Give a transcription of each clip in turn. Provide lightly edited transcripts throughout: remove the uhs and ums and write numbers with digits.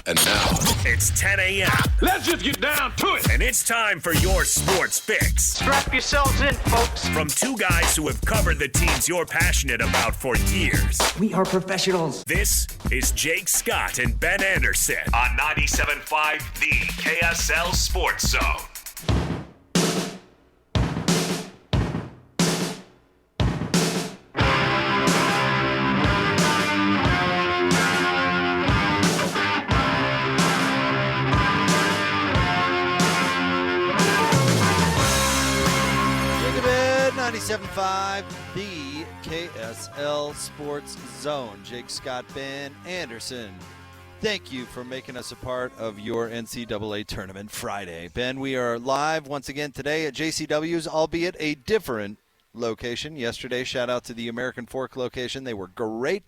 And now, it's 10 a.m. Let's just get down to it. And it's time for your sports fix. Strap yourselves in, folks. From two guys who have covered the teams you're passionate about for years. We are professionals. This is Jake Scott and Ben Anderson on 97.5 The KSL Sports Zone. Jake and Ben, 97.5 The KSL Sports Zone. Jake Scott, Ben Anderson. Thank you for making us a part of your NCAA Tournament Friday. Ben, we are live once again today at JCW's, albeit a different location. Yesterday, shout out to the American Fork location. They were great.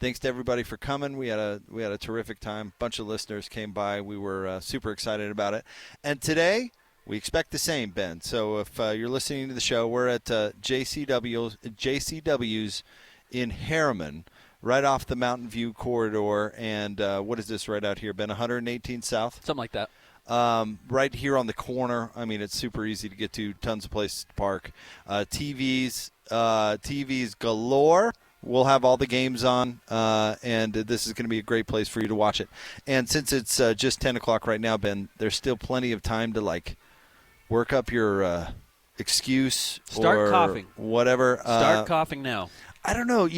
Thanks to everybody for coming. We had a terrific time. A bunch of listeners came by. We were super excited about it. And today, we expect the same, Ben. So if you're listening to the show, we're at JCW's in Harriman, right off the Mountain View corridor. And what is this right out here, Ben? 118 South? Something like that. Right here on the corner. I mean, it's super easy to get to. Tons of places to park. TVs galore. We'll have all the games on, and this is going to be a great place for you to watch it. And since it's just 10 o'clock right now, Ben, there's still plenty of time to, work up your excuse Start or coughing. Whatever. Start coughing now. I don't know.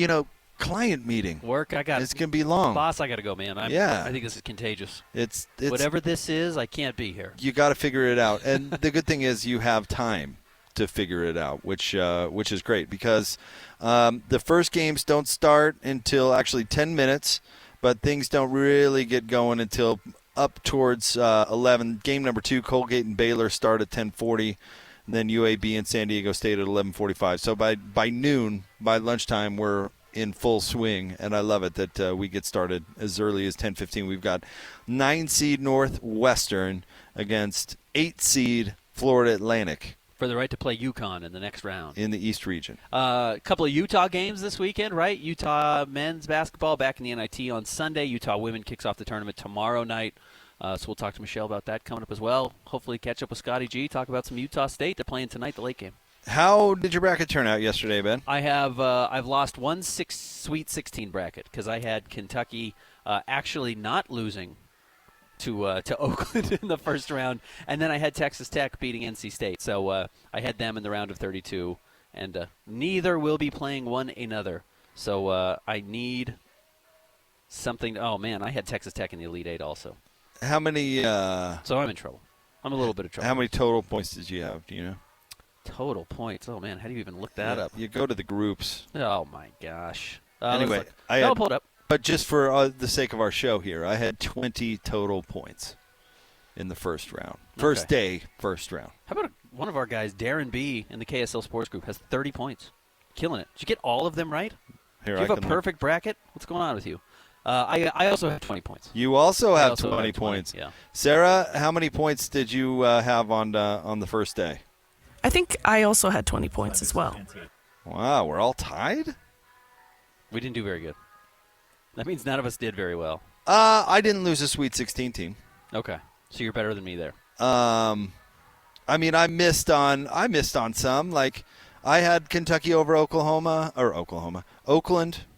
Client meeting. Work, I got It's going to be long. Boss, I got to go, man. Yeah. I think this is contagious. It's Whatever this is, I can't be here. You got to figure it out. And the good thing is you have time to figure it out, which is great because the first games don't start until actually 10 minutes, but things don't really get going until up towards 11. Game number 2, Colgate and Baylor start at 10:40. Then UAB and San Diego State at 11:45. So by noon, by lunchtime, we're in full swing, and I love it that we get started as early as 10:15. We've got 9-seed Northwestern against 8-seed Florida Atlantic For the right to play UConn in the next round. in the East region. A couple of Utah games this weekend, right? Utah men's basketball back in the NIT on Sunday. Utah women kicks off the tournament tomorrow night. So we'll talk to Michelle about that coming up as well. Hopefully catch up with Scotty G, talk about some Utah State. They're playing tonight, the late game. How did your bracket turn out yesterday, Ben? I've lost one Sweet 16 bracket because I had Kentucky actually not losing to Oakland in the first round, and then I had Texas Tech beating NC State. So I had them in the round of 32, and neither will be playing one another. So I need something. Oh man, I had Texas Tech in the Elite Eight also. How many? So I'm in trouble. I'm a little bit of trouble. How many total points did you have? Do you know? Total points. Oh man, how do you even look that up? You go to the groups. Oh my gosh. Anyway, I'll pull it up. But just for the sake of our show here, I had 20 total points in the first round. First round. How about one of our guys, Darren B. in the KSL Sports Group, has 30 points. Killing it. Did you get all of them right? Here, Do you have a perfect bracket? What's going on with you? I also have 20 points. You also have 20 have 20 points. Yeah. Sarah, how many points did you have on the first day? I think I also had 20 points as well. Wow, we're all tied? We didn't do very good. That means none of us did very well. I didn't lose a Sweet 16 team. Okay. So you're better than me there. I mean, I missed on some. Like, I had Kentucky over Oakland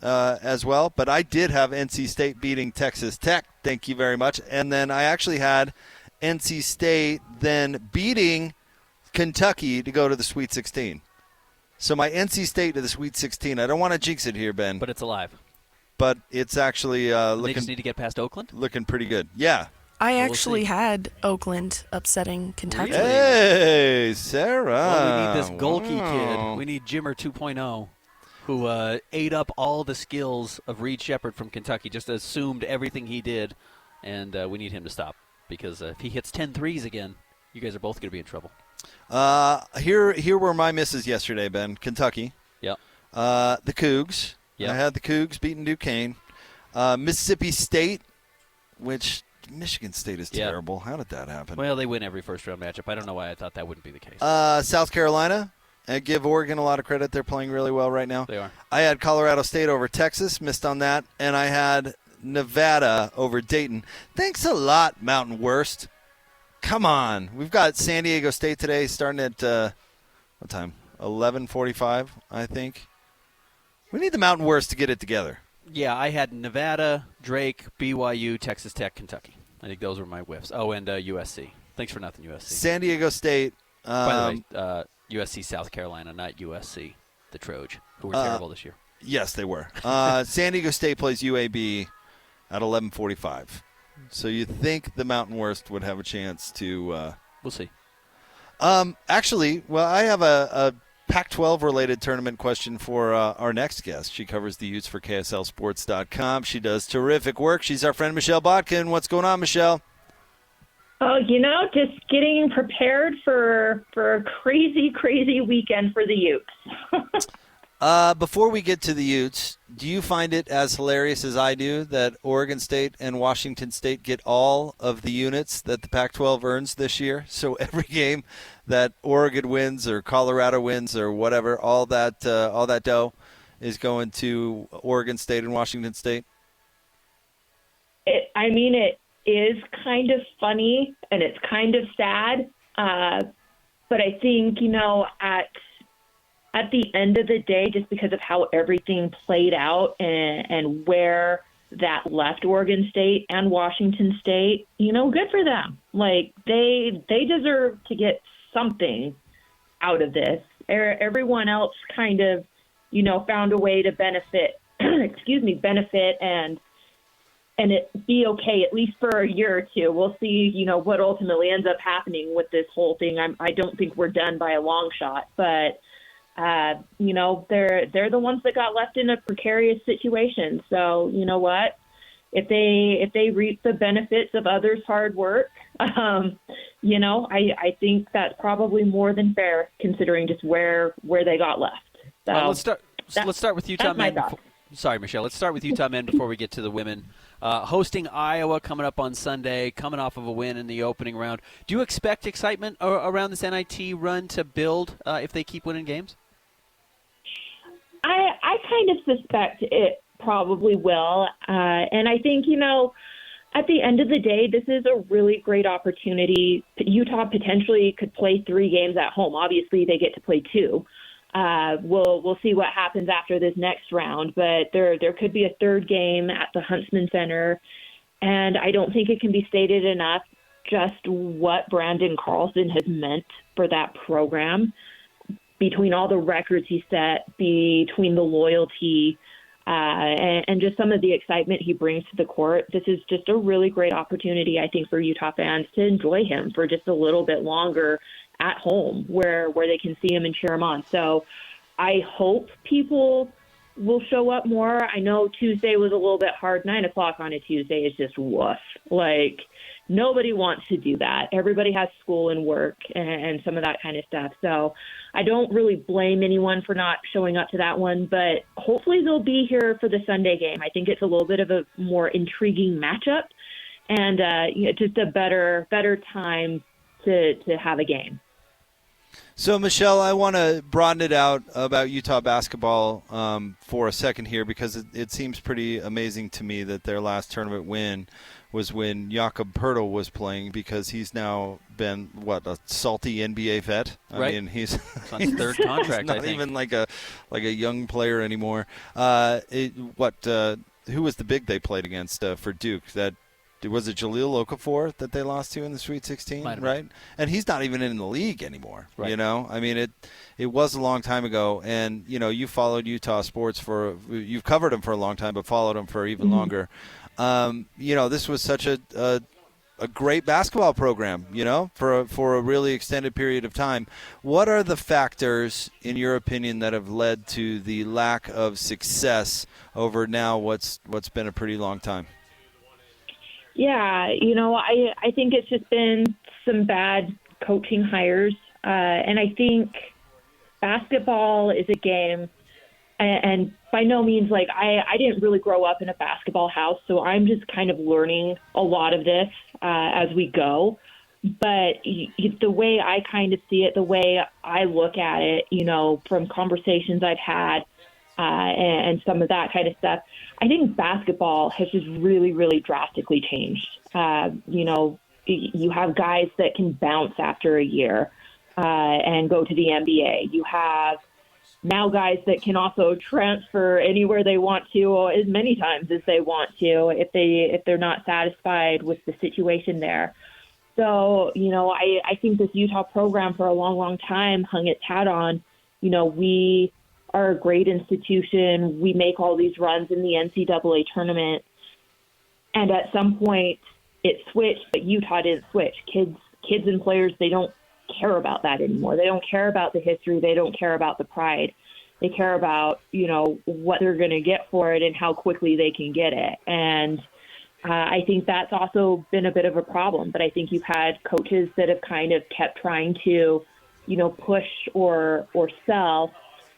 as well. But I did have NC State beating Texas Tech. Thank you very much. And then I actually had NC State then beating Kentucky to go to the Sweet 16. So my NC State to the Sweet 16. I don't want to jinx it here, Ben. But it's alive. But it's actually looking. They just need to get past Oakland? Looking pretty good. Yeah. I actually had Oakland upsetting Kentucky. Really? Hey, Sarah. Well, we need this Golke Wow. kid. We need Jimmer 2.0, who ate up all the skills of Reed Shepherd from Kentucky, just assumed everything he did, and we need him to stop. Because if he hits 10 threes again, you guys are both going to be in trouble. Here were my misses yesterday, Ben. Kentucky. Yep. The Cougs. Yep. I had the Cougs beating Duquesne. Mississippi State, which Michigan State is terrible. How did that happen? Well, they win every first-round matchup. I don't know why I thought that wouldn't be the case. South Carolina. I give Oregon a lot of credit. They're playing really well right now. They are. I had Colorado State over Texas. Missed on that. And I had Nevada over Dayton. Thanks a lot, Mountain Worst. Come on. We've got San Diego State today starting at, what time? 11:45, I think. We need the Mountain Worst to get it together. Yeah, I had Nevada, Drake, BYU, Texas Tech, Kentucky. I think those were my whiffs. Oh, and USC. Thanks for nothing, USC. San Diego State. By the way, USC, South Carolina, not USC, the Troj, who were terrible this year. Yes, they were. San Diego State plays UAB at 11:45. So you think the Mountain Worst would have a chance to we'll see. Actually, well, I have a Pac-12 related tournament question for our next guest. She covers the Utes for KSLSports.com. She does terrific work. She's our friend Michelle Bodkin. What's going on, Michelle? Oh, just getting prepared for a crazy, crazy weekend for the Utes. Before we get to the Utes, do you find it as hilarious as I do that Oregon State and Washington State get all of the units that the Pac-12 earns this year? So every game that Oregon wins or Colorado wins or whatever, all that dough is going to Oregon State and Washington State? It is kind of funny and it's kind of sad. But I think, at the end of the day, just because of how everything played out and where that left Oregon State and Washington State, good for them. Like, they deserve to get something out of this. Everyone else kind of, found a way to benefit, benefit and it be okay, at least for a year or two. We'll see, what ultimately ends up happening with this whole thing. I don't think we're done by a long shot, but they're the ones that got left in a precarious situation. So you know what? If they reap the benefits of others' hard work, I think that's probably more than fair considering just where they got left. So let's start with Utah men. Sorry, Michelle. Let's start with Utah men before we get to the women. Hosting Iowa coming up on Sunday, coming off of a win in the opening round. Do you expect excitement around this NIT run to build if they keep winning games? I kind of suspect it probably will. And I think, at the end of the day, this is a really great opportunity. Utah potentially could play 3 games at home. Obviously, they get to play 2. We'll see what happens after this next round, but there could be a 3rd game at the Huntsman Center, and I don't think it can be stated enough just what Brandon Carlson has meant for that program. Between all the records he set, between the loyalty, and just some of the excitement he brings to the court, this is just a really great opportunity, I think, for Utah fans to enjoy him for just a little bit longer at home where they can see him and cheer him on. So I hope people will show up more. I know Tuesday was a little bit hard. 9 o'clock on a Tuesday is just woof. Like, nobody wants to do that. Everybody has school and work and some of that kind of stuff. So I don't really blame anyone for not showing up to that one, but hopefully they'll be here for the Sunday game. I think it's a little bit of a more intriguing matchup and just a better time to have a game. So, Michelle, I want to broaden it out about Utah basketball for a second here because it seems pretty amazing to me that their last tournament win was when Jakob Poeltl was playing because he's now been, a salty NBA vet? Right. I mean, he's on his 3rd contract, he's not I think. even like a young player anymore. Who was the big they played against for Duke? Was it Jahlil Okafor that they lost to in the Sweet 16, right? And he's not even in the league anymore, right. I mean, it was a long time ago, and, you followed Utah sports you've covered them for a long time, but followed them for even longer. This was such a great basketball program, for a really extended period of time. What are the factors, in your opinion, that have led to the lack of success over now what's been a pretty long time? Yeah, I think it's just been some bad coaching hires. And I think basketball is a game, and by no means, I didn't really grow up in a basketball house, so I'm just kind of learning a lot of this as we go. But the way I kind of see it, the way I look at it, from conversations I've had and some of that kind of stuff. I think basketball has just really, really drastically changed. You have guys that can bounce after a year and go to the NBA. You have now guys that can also transfer anywhere they want to, or as many times as they want to, if they're not satisfied with the situation there. So, I think this Utah program for a long, long time hung its hat on, we are a great institution. We make all these runs in the NCAA tournament. And at some point it switched, but Utah didn't switch. Kids and players, they don't care about that anymore. They don't care about the history. They don't care about the pride. They care about, what they're going to get for it and how quickly they can get it. And I think that's also been a bit of a problem. But I think you've had coaches that have kind of kept trying to, push or sell,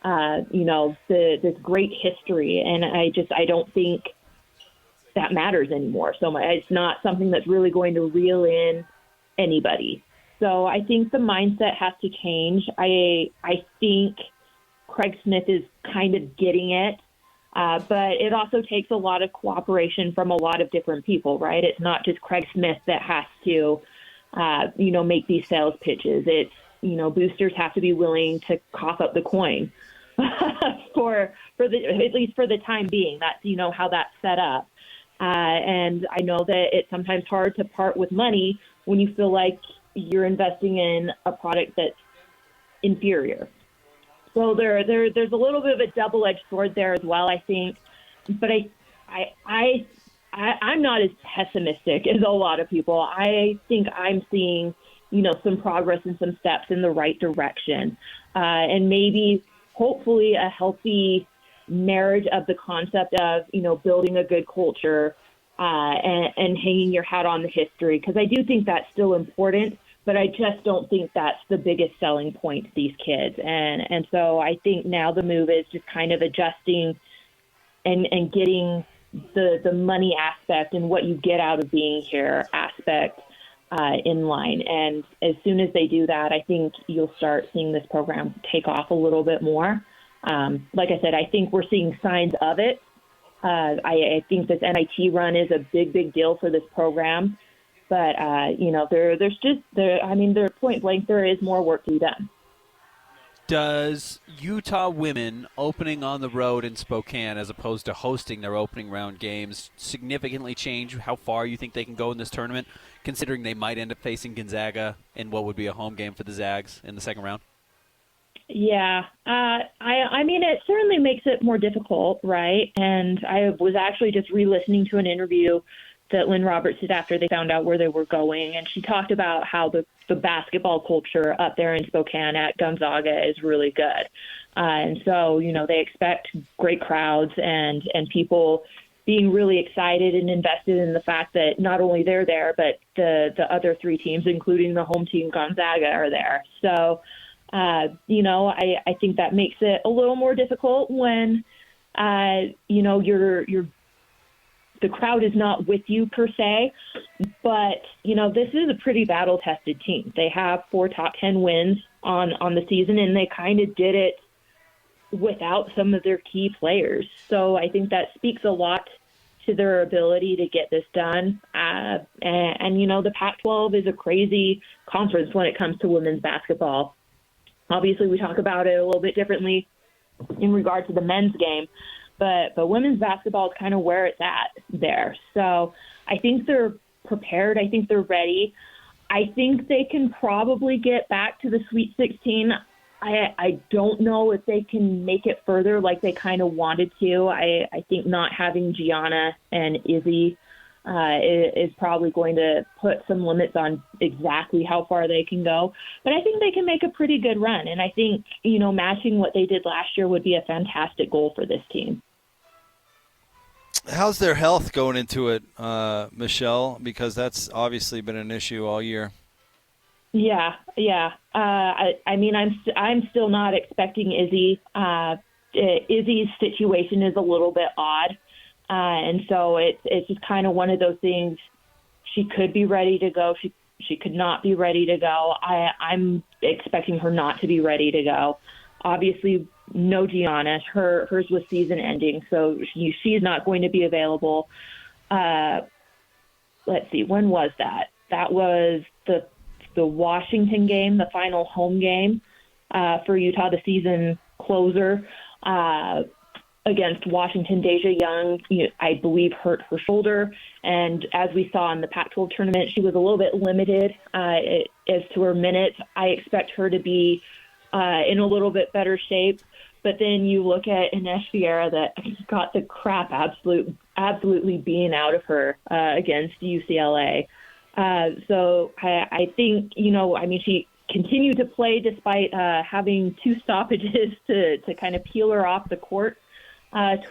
this great history. And I don't think that matters anymore so much. It's not something that's really going to reel in anybody. So I think the mindset has to change. I think Craig Smith is kind of getting it, but it also takes a lot of cooperation from a lot of different people, right? It's not just Craig Smith that has to, make these sales pitches. It's, boosters have to be willing to cough up the coin for at least for the time being. That's, how that's set up. And I know that it's sometimes hard to part with money when you feel like you're investing in a product that's inferior. So there's a little bit of a double-edged sword there as well, I think. But I'm not as pessimistic as a lot of people. I think I'm seeing, some progress and some steps in the right direction, and maybe hopefully a healthy marriage of the concept of, building a good culture and hanging your hat on the history, because I do think that's still important. But I just don't think that's the biggest selling point to these kids. And so I think now the move is just kind of adjusting and getting the money aspect and what you get out of being here aspect in line. And as soon as they do that, I think you'll start seeing this program take off a little bit more. Like I said, I think we're seeing signs of it. I think this NIT run is a big, big deal for this program. But, there's point blank, there is more work to be done. Does Utah women opening on the road in Spokane as opposed to hosting their opening round games significantly change how far you think they can go in this tournament, considering they might end up facing Gonzaga in what would be a home game for the Zags in the second round? Yeah. It certainly makes it more difficult, right? And I was actually just re-listening to an interview that Lynn Roberts did after they found out where they were going. And she talked about how the basketball culture up there in Spokane at Gonzaga is really good. And so, they expect great crowds and people being really excited and invested in the fact that not only they're there, but the other three teams, including the home team Gonzaga, are there. So, I think that makes it a little more difficult when, the crowd is not with you per se, but, this is a pretty battle-tested team. They have 4 top 10 wins on the season, and they kind of did it without some of their key players. So I think that speaks a lot to their ability to get this done. The Pac-12 is a crazy conference when it comes to women's basketball. Obviously, we talk about it a little bit differently in regard to the men's game. But women's basketball is kind of where it's at there. So I think they're prepared. I think they're ready. I think they can probably get back to the Sweet 16. I don't know if they can make it further like they kind of wanted to. I think not having Gianna and Izzy is probably going to put some limits on exactly how far they can go. But I think they can make a pretty good run. And I think, matching what they did last year would be a fantastic goal for this team. How's their health going into it, Michelle? Because that's obviously been an issue all year. Yeah. I'm still not expecting Izzy. Izzy's situation is a little bit odd. And so it's just kind of one of those things. She could be ready to go. She could not be ready to go. I'm expecting her not to be ready to go. Obviously, no Giannis. Hers was season ending, so she's not going to be available. Let's see, when was that? That was the Washington game, the final home game for Utah, the season closer against Washington. Deja Young, I believe, hurt her shoulder, and as we saw in the Pac-12 tournament, she was a little bit limited as to her minutes. I expect her to be in a little bit better shape. But then you look at Ines Vieira that got the crap absolutely being out of her against UCLA. So I think, she continued to play despite having 2 stoppages to kind of peel her off the court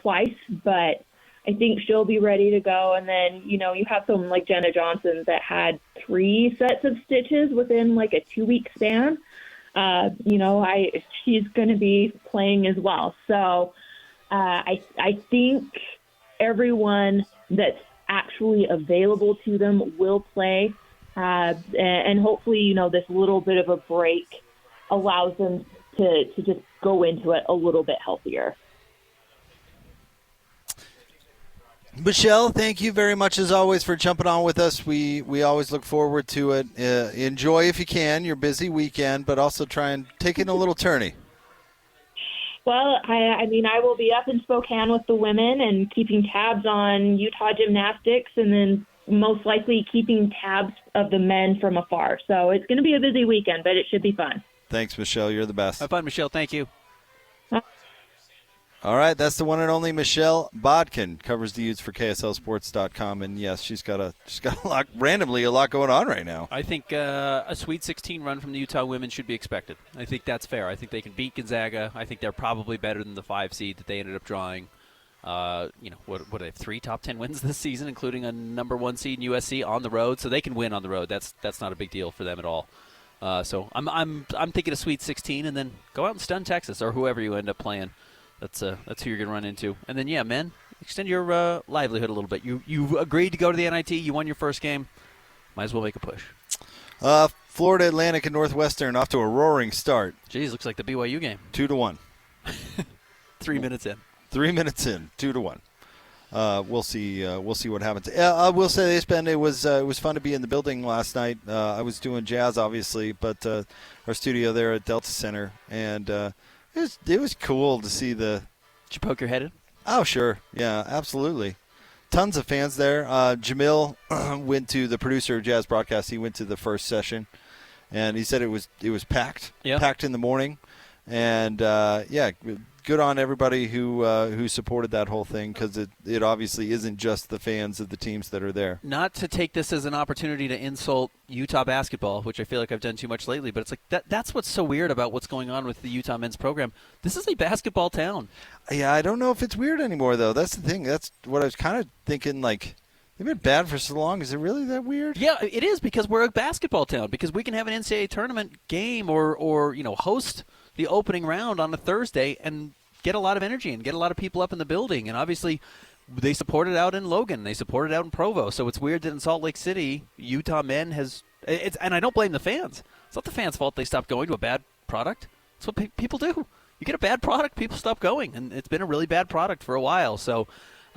twice. But I think she'll be ready to go. And then, you have someone like Jenna Johnson that had 3 sets of stitches within like a 2-week span. She's going to be playing as well. So I think everyone that's actually available to them will play. And hopefully, this little bit of a break allows them to just go into it a little bit healthier. Michelle, thank you very much as always for jumping on with us. We always look forward to it. Enjoy if you can your busy weekend, but also try and take in a little tourney. Well, I will be up in Spokane with the women and keeping tabs on Utah gymnastics, and then most likely keeping tabs of the men from afar. So it's going to be a busy weekend, but it should be fun. Thanks, Michelle. You're the best. Have fun, Michelle. Thank you. All right, that's the one and only Michelle Bodkin, covers the Utes for KSLSports.com, and yes, she's got a lot going on right now. I think a Sweet 16 run from the Utah women should be expected. I think that's fair. I think they can beat Gonzaga. I think they're probably better than the 5 seed that they ended up drawing. What they have 3 top 10 wins this season, including a number 1 seed in USC on the road, so they can win on the road. That's not a big deal for them at all. So I'm thinking a Sweet 16, and then go out and stun Texas or whoever you end up playing. That's who you're going to run into. And then, men, extend your livelihood a little bit. You agreed to go to the NIT. You won your first game. Might as well make a push. Florida Atlantic and Northwestern off to a roaring start. Geez, looks like the BYU game. 2-1. 3 minutes in. 3 minutes in, 2-1. We'll see what happens. I will say this, Ben. It was fun to be in the building last night. I was doing jazz, obviously, but our studio there at Delta Center, and it was cool to see the. Did you poke your head in? Oh, sure. Yeah, absolutely. Tons of fans there. Jamil went to the producer of Jazz Broadcast. He went to the first session, and he said it was packed. Yep. Packed in the morning, and good on everybody who supported that whole thing, because it obviously isn't just the fans of the teams that are there. Not to take this as an opportunity to insult Utah basketball, which I feel like I've done too much lately, but it's like that's what's so weird about what's going on with the Utah men's program. This is a basketball town. Yeah, I don't know if it's weird anymore, though. That's the thing. That's what I was kind of thinking, like, they've been bad for so long. Is it really that weird? Yeah, it is, because we're a basketball town, because we can have an NCAA tournament game or host the opening round on a Thursday and get a lot of energy and get a lot of people up in the building. And obviously they support it out in Logan. They support it out in Provo. So it's weird that in Salt Lake City, Utah men and I don't blame the fans. It's not the fans' fault they stopped going to a bad product. That's what people do. You get a bad product, people stop going. And it's been a really bad product for a while. So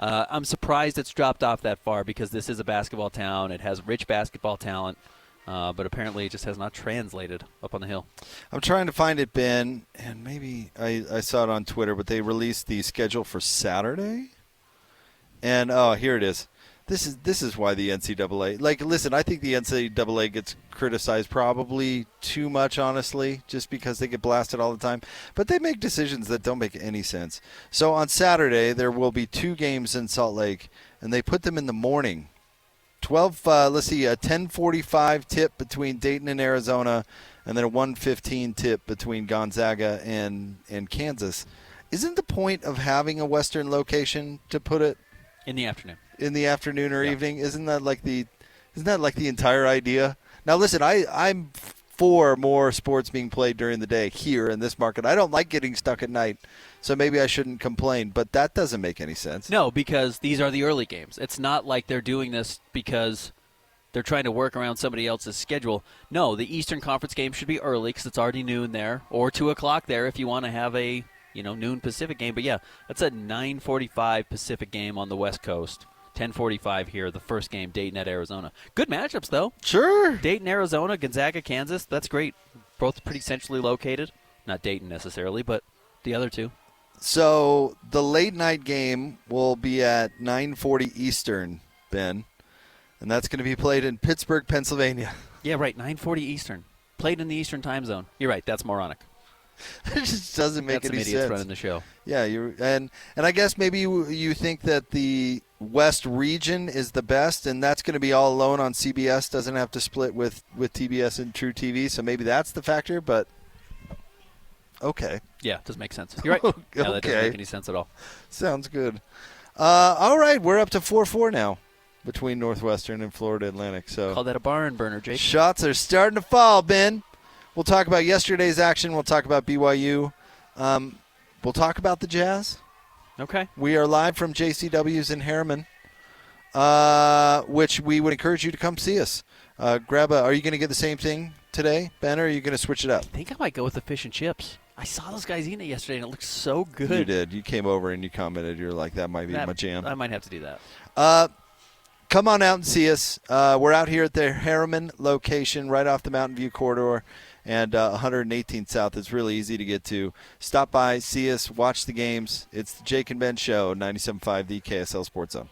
I'm surprised it's dropped off that far, because this is a basketball town. It has rich basketball talent. But apparently it just has not translated up on the Hill. I'm trying to find it, Ben, and maybe I saw it on Twitter, but they released the schedule for Saturday. And, here it is. This is why the NCAA – listen, I think the NCAA gets criticized probably too much, honestly, just because they get blasted all the time. But they make decisions that don't make any sense. So on Saturday, there will be 2 games in Salt Lake, and they put them in the morning. A 10:45 tip between Dayton and Arizona, and then a 1:15 tip between Gonzaga and Kansas. Isn't the point of having a Western location to put it in the afternoon? In the afternoon or evening? Isn't that like the entire idea? Now listen, I'm for more sports being played during the day here in this market. I don't like getting stuck at night, so maybe I shouldn't complain, but that doesn't make any sense. No, because these are the early games. It's not like they're doing this because they're trying to work around somebody else's schedule. No, the Eastern Conference game should be early because it's already noon there, or 2 o'clock there if you want to have a noon Pacific game. But, yeah, that's a 9:45 Pacific game on the West Coast. 10:45 here, the first game, Dayton at Arizona. Good matchups, though. Sure. Dayton, Arizona, Gonzaga, Kansas. That's great. Both pretty centrally located. Not Dayton necessarily, but the other two. So the late night game will be at 9:40 Eastern, Ben, and that's going to be played in Pittsburgh, Pennsylvania. Yeah, right, 9:40 Eastern. Played in the Eastern time zone. You're right, that's moronic. It just doesn't make any sense. Running the show. Yeah, and I guess maybe you think that the West region is the best, and that's going to be all alone on CBS. Doesn't have to split with TBS and True TV, so maybe that's the factor. But okay. Yeah, it does make sense. You're right. Okay. No, that doesn't make any sense at all. Sounds good. All right, we're up to 4-4 now between Northwestern and Florida Atlantic. So call that a barn burner, Jake. Shots are starting to fall, Ben. We'll talk about yesterday's action. We'll talk about BYU. We'll talk about the Jazz. Okay. We are live from JCW's in Harriman, which we would encourage you to come see us. Are you going to get the same thing today, Ben, or are you going to switch it up? I think I might go with the fish and chips. I saw those guys eating it yesterday, and it looked so good. You did. You came over and you commented. You're like, that might be my jam. I might have to do that. Come on out and see us. We're out here at the Harriman location right off the Mountain View corridor and 118th South. It's really easy to get to. Stop by, see us, watch the games. It's the Jake and Ben Show, 97.5, the KSL Sports Zone.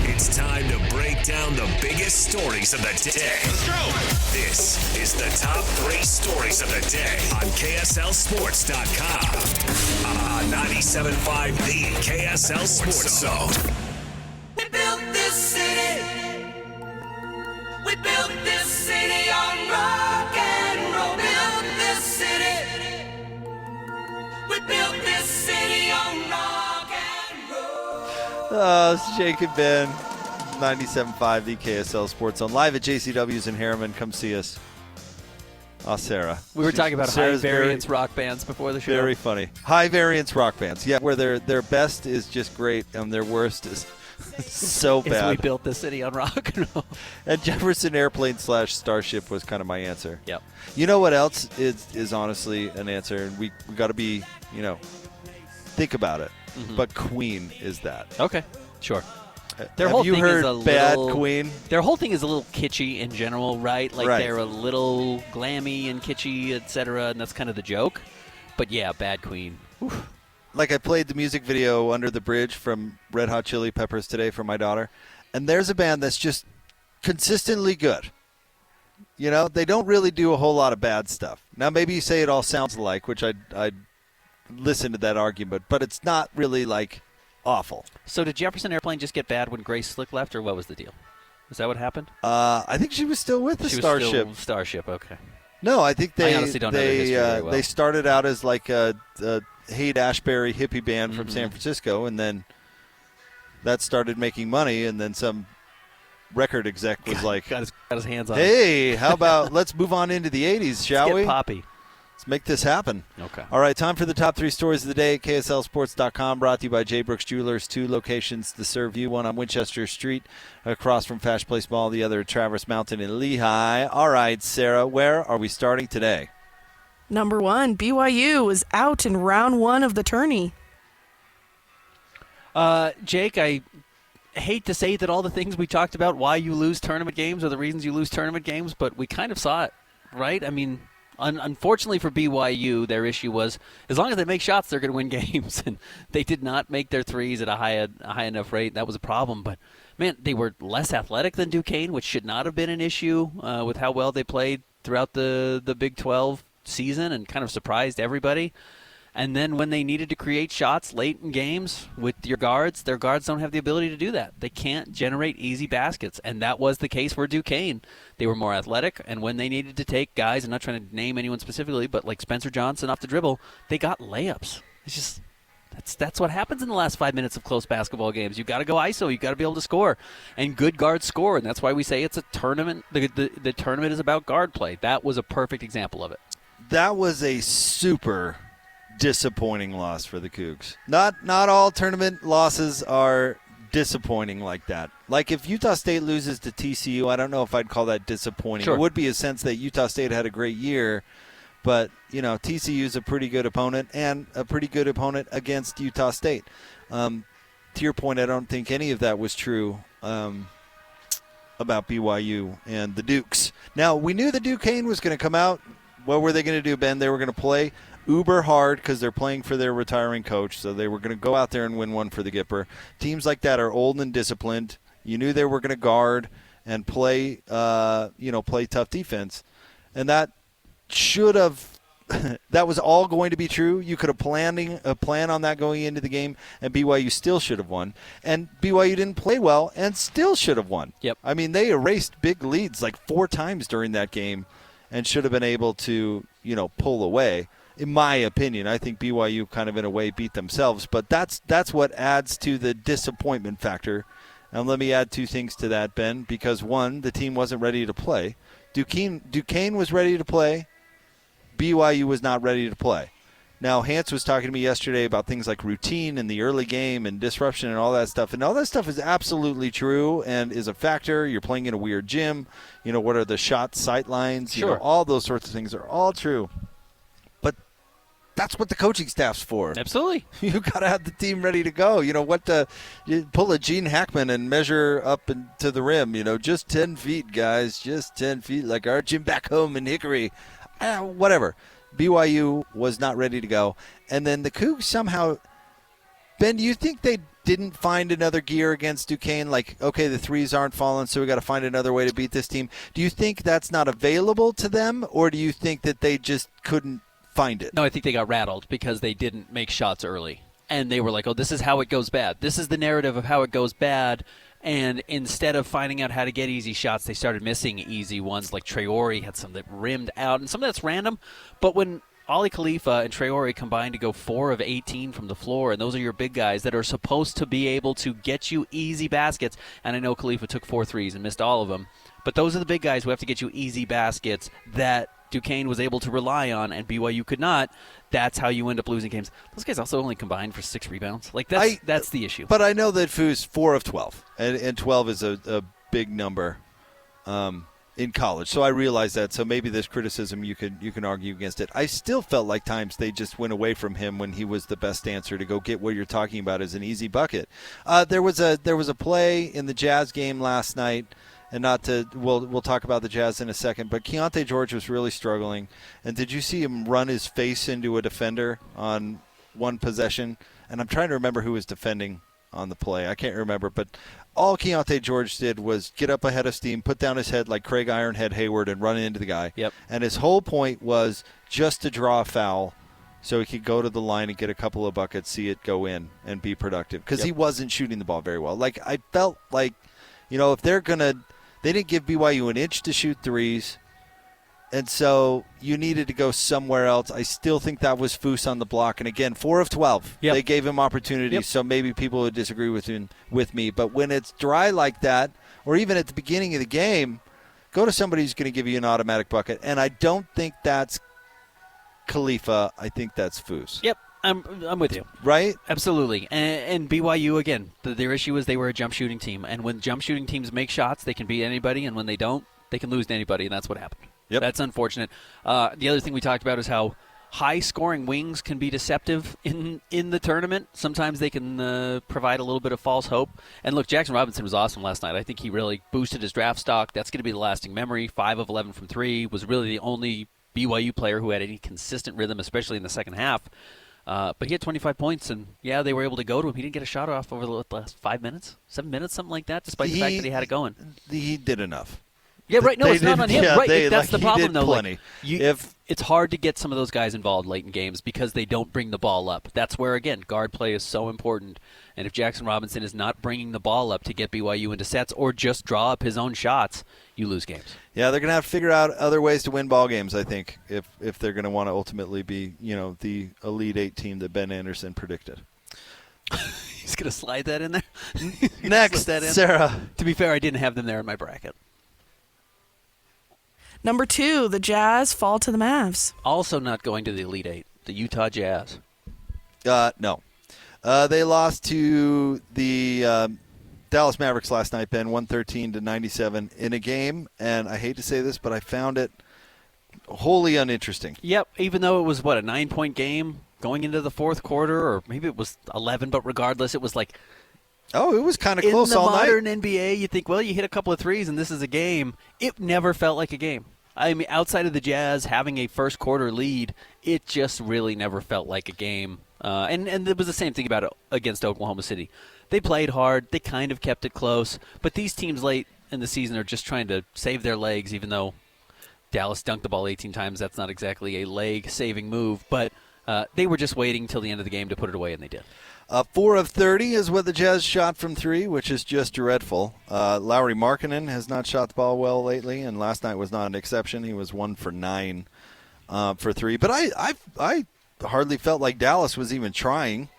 It's time to break down the biggest stories of the day. Let's go. This is the top 3 stories of the day on KSLSports.com. 97.5, the KSL Sports Zone. We built this city. We built this city on rock and roll. Built this city. We built this city on rock and roll. It's Jake and Ben. 97.5, the KSL Sports Zone. Live at JCW's in Harriman. Come see us. Sarah. We were talking about Sarah's high variance rock bands before the show. Very funny. High variance rock bands. Yeah, where their best is just great and their worst is so bad. We built the city on rock and roll. And Jefferson Airplane / Starship was kind of my answer. Yep. You know what else is honestly an answer? And we got to be, think about it. Mm-hmm. But Queen is that. Okay. Sure. Their whole thing is a bad little, Queen? Their whole thing is a little kitschy in general, right? Like right. They're a little glammy and kitschy, etc., and that's kind of the joke. But yeah, bad Queen. Oof. Like I played the music video Under the Bridge from Red Hot Chili Peppers today for my daughter, and there's a band that's just consistently good. They don't really do a whole lot of bad stuff. Now maybe you say it all sounds alike, which I'd listen to that argument, but it's not really like awful. So did Jefferson Airplane just get bad when Grace Slick left, or what was the deal? Is that what happened? I think she was still with the Starship. Starship, okay. No, I think I honestly don't know their history very well. They started out as like a Haight-Ashbury hippie band from San Francisco, and then that started making money, and then some record exec was like, got his hands on it. Hey, how about let's move on into the 80s, shall we? Get poppy. Let's make this happen. Okay. All right, time for the top 3 stories of the day. KSLSports.com, brought to you by J. Brooks Jewelers. 2 locations to serve you. One on Winchester Street across from Fash Place Mall. The other at Traverse Mountain in Lehigh. All right, Sarah, where are we starting today? Number 1, BYU was out in round 1 of the tourney. Jake, I hate to say that all the things we talked about, why you lose tournament games, are the reasons you lose tournament games, but we kind of saw it, right? I mean, unfortunately for BYU, their issue was as long as they make shots, they're going to win games. And they did not make their threes at a high enough rate. That was a problem. But, man, they were less athletic than Duquesne, which should not have been an issue with how well they played throughout the Big 12 season and kind of surprised everybody. And then when they needed to create shots late in games with their guards don't have the ability to do that. They can't generate easy baskets, and that was the case for Duquesne. They were more athletic, and when they needed to take guys, I'm not trying to name anyone specifically, but like Spencer Johnson off the dribble, they got layups. It's just that's what happens in the last 5 minutes of close basketball games. You've got to go ISO. You've got to be able to score, and good guards score, and that's why we say it's a tournament. The tournament is about guard play. That was a perfect example of it. That was a super disappointing loss for the Cougs. Not all tournament losses are disappointing like that. Like if Utah State loses to TCU, I don't know if I'd call that disappointing. Sure. It would be a sense that Utah State had a great year, but TCU's a pretty good opponent and a pretty good opponent against Utah State. To your point, I don't think any of that was true about BYU and the Dukes. Now, we knew the Duquesne was going to come out. What were they going to do, Ben? They were going to play uber hard because they're playing for their retiring coach, so they were going to go out there and win one for the Gipper. Teams like that are old and disciplined. You knew they were going to guard and play tough defense, and that should have. That was all going to be true. You could have plan on that going into the game, and BYU still should have won. And BYU didn't play well and still should have won. Yep. I mean, they erased big leads like 4 times during that game and should have been able to, pull away. In my opinion, I think BYU kind of in a way beat themselves, but that's what adds to the disappointment factor. And let me add 2 things to that, Ben, because 1, the team wasn't ready to play. Duquesne was ready to play. BYU was not ready to play. Now, Hans was talking to me yesterday about things like routine in the early game and disruption and all that stuff. And all that stuff is absolutely true and is a factor. You're playing in a weird gym. What are the shot sight lines? Sure. All those sorts of things are all true. But that's what the coaching staff's for. Absolutely. You got to have the team ready to go. You pull a Gene Hackman and measure up to the rim. Just 10 feet, guys. Just 10 feet like our gym back home in Hickory. Whatever. BYU was not ready to go. And then the Cougs somehow, Ben, do you think they didn't find another gear against Duquesne? Like, okay, the threes aren't falling, so we got to find another way to beat this team. Do you think that's not available to them, or do you think that they just couldn't find it? No, I think they got rattled because they didn't make shots early. And they were like, oh, this is how it goes bad. This is the narrative of how it goes bad. And instead of finding out how to get easy shots, they started missing easy ones. Like Traore had some that rimmed out, and some of that's random. But when Ali Khalifa and Traore combined to go 4 of 18 from the floor, and those are your big guys that are supposed to be able to get you easy baskets. And I know Khalifa took 4 threes and missed all of them. But those are the big guys who have to get you easy baskets that Duquesne was able to rely on, and BYU could not. That's how you end up losing games. Those guys also only combined for 6 rebounds. Like that's the issue. But I know that Foo's 4 of 12, and 12 is a big number in college. So I realize that. So maybe this criticism you can argue against it. I still felt like times they just went away from him when he was the best answer to go get what you're talking about as an easy bucket. There was a play in the Jazz game last night. And we'll talk about the Jazz in a second, but Keontae George was really struggling. And did you see him run his face into a defender on one possession? And I'm trying to remember who was defending on the play. I can't remember, but all Keontae George did was get up ahead of steam, put down his head like Craig Ironhead Hayward, and run into the guy. Yep. And his whole point was just to draw a foul so he could go to the line and get a couple of buckets, see it go in, and be productive. Because he wasn't shooting the ball very well. Like, I felt like, if they're going to – they didn't give BYU an inch to shoot threes, and so you needed to go somewhere else. I still think that was Foose on the block. And, again, 4 of 12. Yep. They gave him opportunities, so maybe people would disagree with me. But when it's dry like that, or even at the beginning of the game, go to somebody who's going to give you an automatic bucket. And I don't think that's Khalifa. I think that's Foose. Yep. I'm with you. Right? Absolutely. And BYU, again, their issue is they were a jump shooting team. And when jump shooting teams make shots, they can beat anybody. And when they don't, they can lose to anybody. And that's what happened. Yep. That's unfortunate. The other thing we talked about is how high-scoring wings can be deceptive in the tournament. Sometimes they can provide a little bit of false hope. And, look, Jackson Robinson was awesome last night. I think he really boosted his draft stock. That's going to be the lasting memory. 5 of 11 from 3. Was really the only BYU player who had any consistent rhythm, especially in the second half. But he had 25 points, and, they were able to go to him. He didn't get a shot off over the last 5 minutes, 7 minutes, something like that, despite the fact that he had it going. He did enough. Yeah, right. No, it's not on him. Right, that's the problem, though. Plenty. It's hard to get some of those guys involved late in games because they don't bring the ball up. That's where, again, guard play is so important. And if Jackson Robinson is not bringing the ball up to get BYU into sets or just draw up his own shots, you lose games. Yeah, they're going to have to figure out other ways to win ball games, I think, if they're going to want to ultimately be, the Elite 8 team that Ben Anderson predicted. He's going to slide that in there? Next, that in. Sarah. To be fair, I didn't have them there in my bracket. Number 2, the Jazz fall to the Mavs. Also not going to the Elite 8, the Utah Jazz. No. They lost to the Dallas Mavericks last night, Ben, 113-97 in a game. And I hate to say this, but I found it wholly uninteresting. Yep, even though it was, a 9-point game going into the fourth quarter, or maybe it was 11, but regardless, it was like... Oh, it was kind of close all night. In the modern NBA, you think, well, you hit a couple of threes and this is a game. It never felt like a game. I mean, outside of the Jazz having a first quarter lead, it just really never felt like a game. And it was the same thing about it against Oklahoma City. They played hard. They kind of kept it close. But these teams late in the season are just trying to save their legs, even though Dallas dunked the ball 18 times. That's not exactly a leg-saving move. But they were just waiting until the end of the game to put it away, and they did. 4 of 30 is what the Jazz shot from 3, which is just dreadful. Lauri Markkanen has not shot the ball well lately, and last night was not an exception. He was 1 for 9 for 3. But I hardly felt like Dallas was even trying.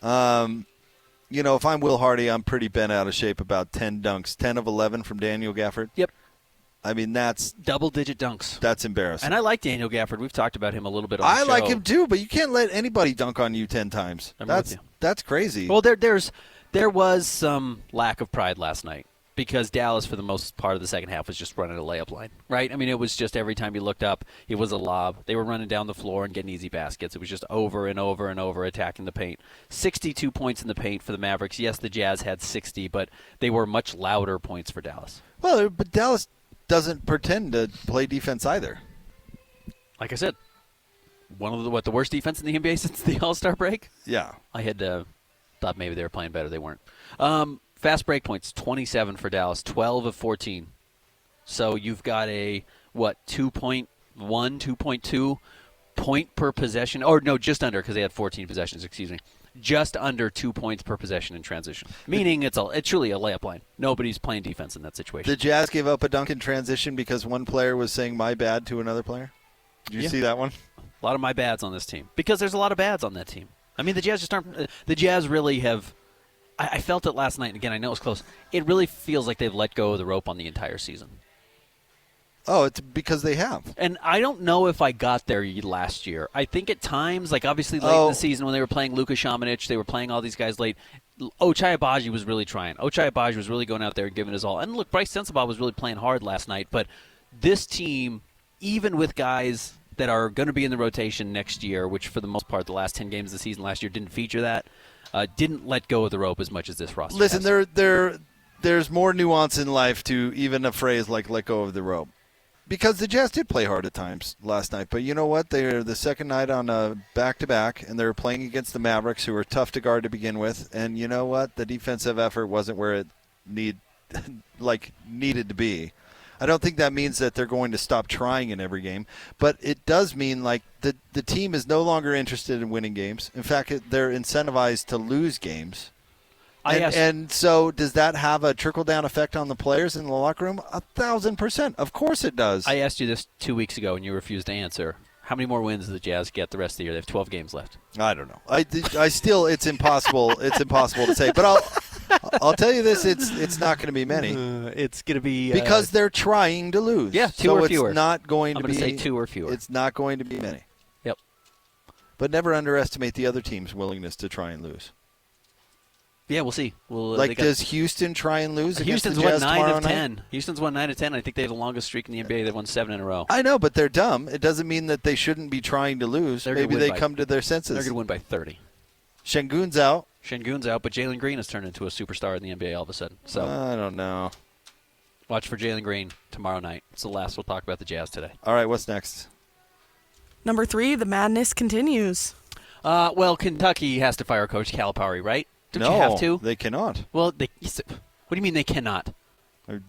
If I'm Will Hardy, I'm pretty bent out of shape about 10 dunks. 10 of 11 from Daniel Gafford. Yep. I mean, that's... double-digit dunks. That's embarrassing. And I like Daniel Gafford. We've talked about him a little bit on the show. I like him too, but you can't let anybody dunk on you 10 times. That's crazy. Well, there was some lack of pride last night because Dallas, for the most part of the second half, was just running a layup line, right? I mean, it was just every time you looked up, it was a lob. They were running down the floor and getting easy baskets. It was just over and over and over attacking the paint. 62 points in the paint for the Mavericks. Yes, the Jazz had 60, but they were much louder points for Dallas. Well, but Dallas doesn't pretend to play defense either. Like I said, one of the worst defense in the NBA since the All-Star break? Yeah. I had thought maybe they were playing better. They weren't. Fast break points, 27 for Dallas, 12 of 14. So you've got a, 2.1, 2.2 point per possession. Or no, just under, because they had 14 possessions, excuse me. Just under 2 points per possession in transition, meaning it's truly a layup line. Nobody's playing defense in that situation. The Jazz gave up a dunk in transition because one player was saying "my bad" to another player. Did you see that one? A lot of my bads on this team because there's a lot of bads on that team. I mean, the Jazz just aren't. The Jazz really have. I felt it last night, and again, I know it's close. It really feels like they've let go of the rope on the entire season. Oh, it's because they have. And I don't know if I got there last year. I think at times, like obviously late in the season when they were playing Luka Šamanić, they were playing all these guys late. Ochai Agbaji was really trying. Ochai Agbaji was really going out there and giving his all. And look, Bryce Sensabaugh was really playing hard last night. But this team, even with guys that are going to be in the rotation next year, which for the most part the last 10 games of the season last year didn't feature that, didn't let go of the rope as much as this roster Listen, has. there's more nuance in life to even a phrase like "let go of the rope." Because the Jazz did play hard at times last night. But you know what? They're the second night on a back-to-back, and they're playing against the Mavericks, who are tough to guard to begin with. And you know what? The defensive effort wasn't where it needed to be. I don't think that means that they're going to stop trying in every game. But it does mean like the team is no longer interested in winning games. In fact, they're incentivized to lose games. And so does that have a trickle-down effect on the players in the locker room? 1,000%. Of course it does. I asked you this 2 weeks ago, and you refused to answer. How many more wins do the Jazz get the rest of the year? They have 12 games left. I don't know. I still, it's impossible. It's impossible to say. But I'll tell you this: it's not going to be many. It's going to be because they're trying to lose. Yeah, two or fewer. It's not going to be. I'm going to say 2 or fewer. It's not going to be many. Yep. But never underestimate the other team's willingness to try and lose. Yeah, we'll see. Does Houston try and lose against the Jazz Houston's won 9 of 10. Night? Houston's won 9 of 10. I think they have the longest streak in the NBA. They've won 7 in a row. I know, but they're dumb. It doesn't mean that they shouldn't be trying to lose. Maybe they come to their senses. They're going to win by 30. Şengün's out. But Jalen Green has turned into a superstar in the NBA all of a sudden. So I don't know. Watch for Jalen Green tomorrow night. It's the last we'll talk about the Jazz today. All right, what's next? Number 3, the madness continues. Well, Kentucky has to fire Coach Calipari, right? Don't you have to? They cannot. Well, what do you mean they cannot?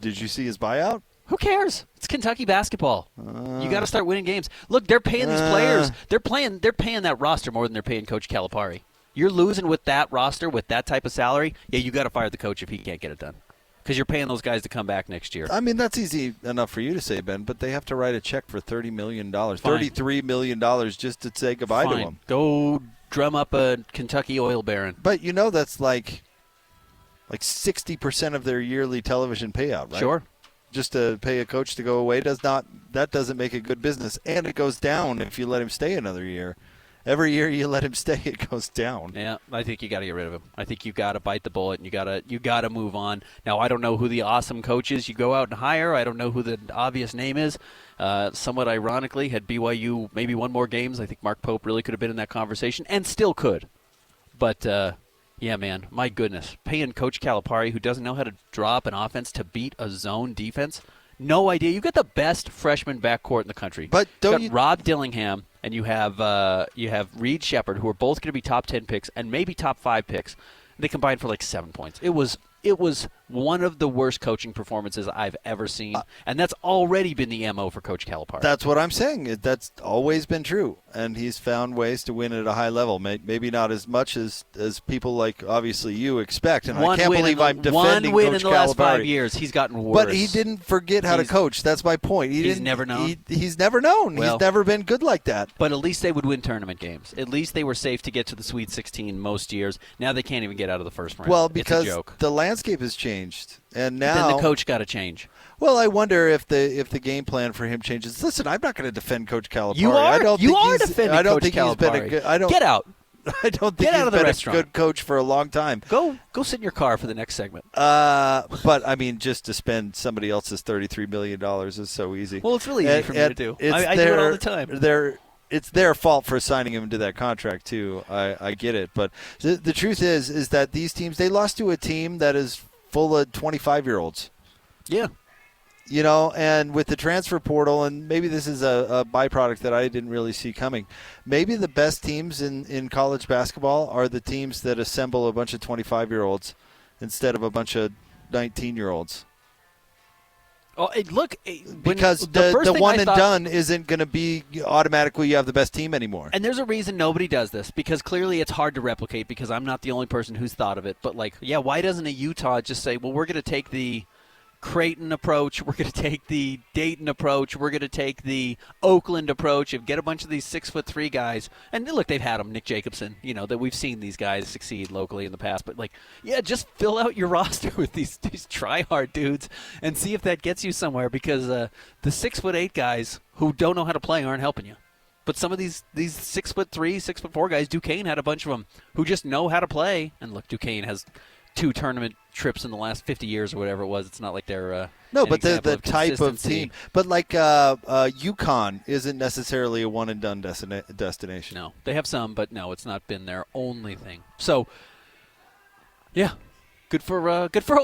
Did you see his buyout? Who cares? It's Kentucky basketball. You got to start winning games. Look, they're paying these players. They're paying that roster more than they're paying Coach Calipari. You're losing with that roster, with that type of salary. Yeah, you got to fire the coach if he can't get it done, because you're paying those guys to come back next year. I mean, that's easy enough for you to say, Ben, but they have to write a check for $30 million, $33 million just to say goodbye to him. Go drum up a Kentucky oil baron. But you know that's like 60% of their yearly television payout, right? Sure. Just to pay a coach to go away that doesn't make a good business, and it goes down if you let him stay another year. every year you let him stay, it goes down. Yeah, I think you got to get rid of him. I think you got to bite the bullet and you got to move on. Now, I don't know who the awesome coach is you go out and hire. I don't know who the obvious name is. Somewhat ironically, had BYU maybe won more games, I think Mark Pope really could have been in that conversation and still could. But yeah, man, my goodness, paying Coach Calipari, who doesn't know how to draw up an offense to beat a zone defense. No idea. You got the best freshman backcourt in the country. But don't you Rob Dillingham and you have Reed Shepard, who are both going to be top 10 picks and maybe top 5 picks. They combined for like 7 points. It was one of the worst coaching performances I've ever seen, and that's already been the MO for Coach Calipari. That's what I'm saying. That's always been true, and he's found ways to win at a high level. Maybe not as much as people like obviously you expect. And I can't believe I'm defending one win Coach in the last Calipari. 5 years. He's gotten worse. But he didn't forget how to coach. That's my point. He's never known. He's never known. Well, he's never been good like that. But at least they would win tournament games. At least they were safe to get to the Sweet 16 most years. Now they can't even get out of the first round. Well, because it's a joke. the landscape has changed, and now then the coach got to change. Well, I wonder if the game plan for him changes. Listen, I'm not going to defend Coach Calipari. You are. defending Coach think Calipari. He's been a good. Get out. I don't think Get out he's of the been restaurant. a good coach for a long time. Go sit in your car for the next segment. But I mean, just to spend somebody else's $33 million is so easy. Well, it's really easy for me to do. I do it all the time. It's their fault for signing him to that contract too. I get it, but the truth is that these teams, they lost to a team that is full of 25-year-olds. Yeah. You know, and with the transfer portal, and maybe this is a byproduct that I didn't really see coming, maybe the best teams in college basketball are the teams that assemble a bunch of 25-year-olds instead of a bunch of 19-year-olds. Oh, because the one and done isn't going to be automatically you have the best team anymore. And there's a reason nobody does this, because clearly it's hard to replicate, because I'm not the only person who's thought of it. But, why doesn't a Utah just say, well, we're going to take the Creighton approach, we're going to take the Dayton approach, we're going to take the Oakland approach and get a bunch of these 6'3" guys. And look, they've had them, Nick Jacobson, that we've seen these guys succeed locally in the past. But just fill out your roster with these try-hard dudes and see if that gets you somewhere, because the 6'8" guys who don't know how to play aren't helping you. But some of these 6'3", 6'4" guys, Duquesne had a bunch of them who just know how to play. And look, Duquesne has 2 tournament trips in the last 50 years or whatever it was. It's not like they're but the type of team. But UConn isn't necessarily a one-and-done destination. No, they have some, but no, it's not been their only thing. So, yeah, good for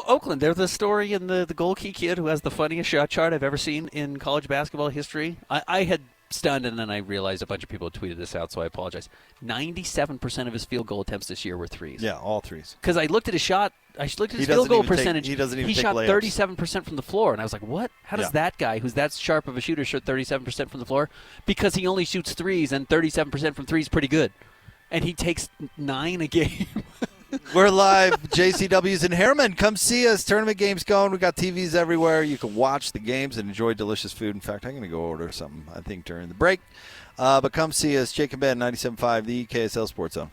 Oakland. They're the story, and the Gold Key kid who has the funniest shot chart I've ever seen in college basketball history. I had stunned, and then I realized a bunch of people had tweeted this out, so I apologize. 97% of his field goal attempts this year were threes. Yeah, all threes. Because I looked at his shot. I looked at his field goal percentage. He shot layups. 37% from the floor, and I was like, what? How does that guy, who's that sharp of a shooter, shoot 37% from the floor? Because he only shoots threes, and 37% from threes is pretty good. And he takes 9 a game. We're live, JCW's in Harriman. Come see us. Tournament games going. We got TVs everywhere. You can watch the games and enjoy delicious food. In fact, I'm going to go order something, I think, during the break. But come see us. Jake and Ben, 97.5, the KSL Sports Zone.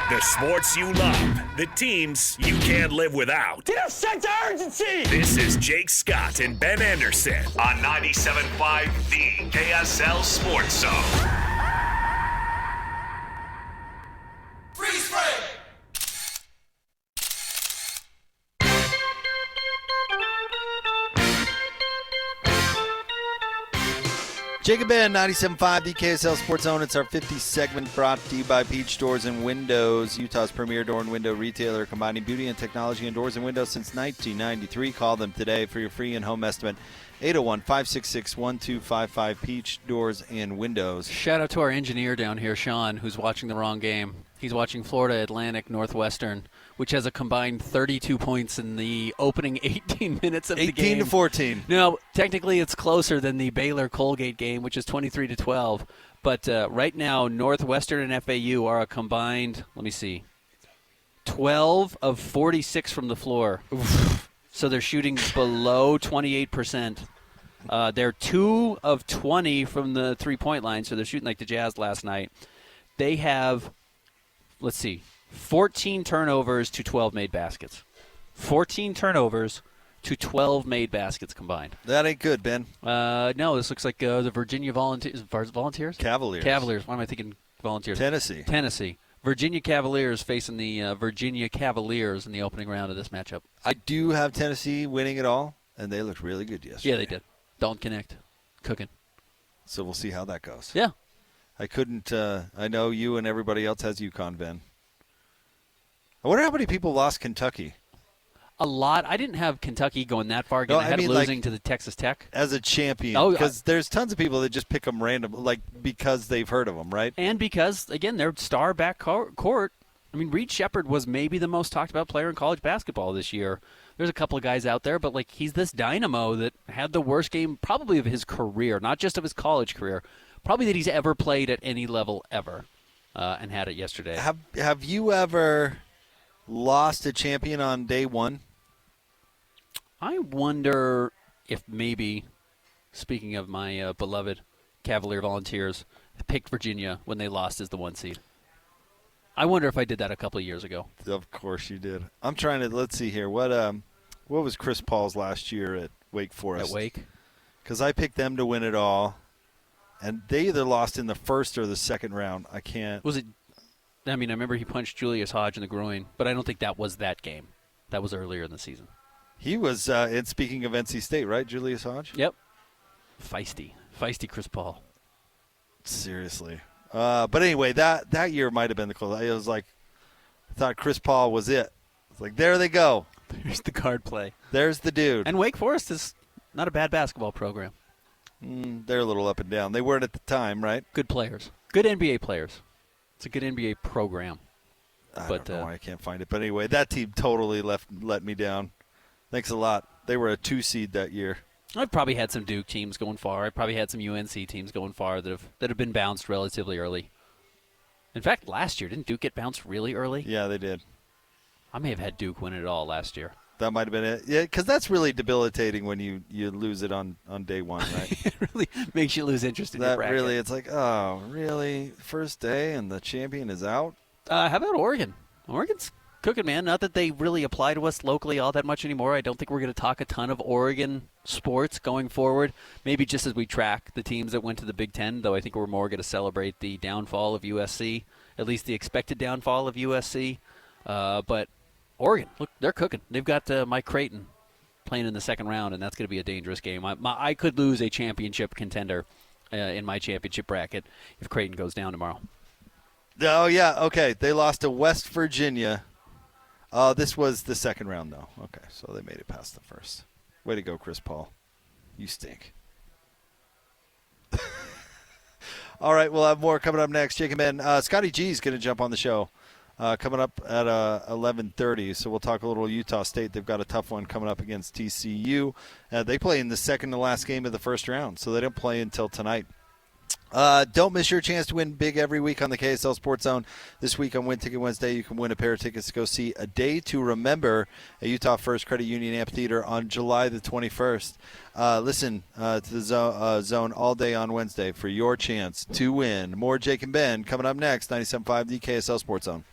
The sports you love, the teams you can't live without. Get a sense of urgency! This is Jake Scott and Ben Anderson on 97.5, the KSL Sports Zone. Freeze frame! Jake and Ben, 97.5, the KSL Sports Zone. It's our 50th segment, brought to you by Peach Doors and Windows, Utah's premier door and window retailer, combining beauty and technology in doors and windows since 1993. Call them today for your free in-home estimate. 801-566-1255, Peach Doors and Windows. Shout out to our engineer down here, Sean, who's watching the wrong game. He's watching Florida Atlantic Northwestern, which has a combined 32 points in the opening 18 minutes of the game. 18-14. No, technically it's closer than the Baylor-Colgate game, which is 23-12. But right now, Northwestern and FAU are a combined, 12 of 46 from the floor. So they're shooting below 28%. They're 2 of 20 from the three-point line, so they're shooting like the Jazz last night. They have, 14 turnovers to 12 made baskets. 14 turnovers to 12 made baskets combined. That ain't good, Ben. No, this looks like the Virginia Volunteers? Cavaliers. Why am I thinking Volunteers? Tennessee. Virginia Cavaliers facing the Virginia Cavaliers in the opening round of this matchup. I do have Tennessee winning it all, and they looked really good yesterday. Yeah, they did. Don't connect. Cooking. So we'll see how that goes. Yeah. I couldn't I know you and everybody else has UConn, Ben. I wonder how many people lost Kentucky. A lot. I didn't have Kentucky going that far. Again, I had losing to the Texas Tech. As a champion. Because there's tons of people that just pick them random, because they've heard of them, right? And because, again, their star backcourt. I mean, Reed Shepherd was maybe the most talked about player in college basketball this year. There's a couple of guys out there, but he's this dynamo that had the worst game probably of his career, not just of his college career, probably that he's ever played at any level ever, and had it yesterday. Have you ever lost a champion on day one? I wonder if maybe, speaking of my beloved Cavalier Volunteers, picked Virginia when they lost as the 1 seed. I wonder if I did that a couple of years ago. Of course you did. I'm trying to, let's see here. What was Chris Paul's last year at Wake Forest? At Wake? Because I picked them to win it all, and they either lost in the first or the second round. I can't. Was it? I mean, I remember he punched Julius Hodge in the groin, but I don't think that was that game. That was earlier in the season. He was, and speaking of NC State, right, Julius Hodge? Yep. Feisty Chris Paul. Seriously. But anyway, that year might have been the close. It was I thought Chris Paul was it. It's there they go. There's the card play. There's the dude. And Wake Forest is not a bad basketball program. They're a little up and down. They weren't at the time, right? Good players. Good NBA players. It's a good NBA program. I don't know why I can't find it. But anyway, that team totally let me down. Thanks a lot. They were a 2 seed that year. I've probably had some Duke teams going far. I probably had some UNC teams going far that have been bounced relatively early. In fact, last year, didn't Duke get bounced really early? Yeah, they did. I may have had Duke win it all last year. That might have been it. Yeah, because that's really debilitating when you lose it on day one, right? It really makes you lose interest in your bracket. Really, it's oh, really? First day and the champion is out? How about Oregon? Oregon's cooking, man. Not that they really apply to us locally all that much anymore. I don't think we're going to talk a ton of Oregon sports going forward. Maybe just as we track the teams that went to the Big Ten, though I think we're more going to celebrate the downfall of USC, at least the expected downfall of USC. But Oregon, look, they're cooking. They've got Mike Creighton playing in the second round, and that's going to be a dangerous game. I could lose a championship contender in my championship bracket if Creighton goes down tomorrow. Oh, yeah, okay. They lost to West Virginia. This was the second round, though. Okay, so they made it past the first. Way to go, Chris Paul. You stink. All right, we'll have more coming up next. Jake and Ben. Scotty G is going to jump on the show coming up at 11:30. So we'll talk a little Utah State. They've got a tough one coming up against TCU. They play in the second to last game of the first round, so they don't play until tonight. Don't miss your chance to win big every week on the KSL Sports Zone. This week on Win Ticket Wednesday, you can win a pair of tickets to go see A Day to Remember at Utah First Credit Union Amphitheater on July the 21st. Listen to the zone all day on Wednesday for your chance to win. More Jake and Ben coming up next, 97.5 the KSL Sports Zone.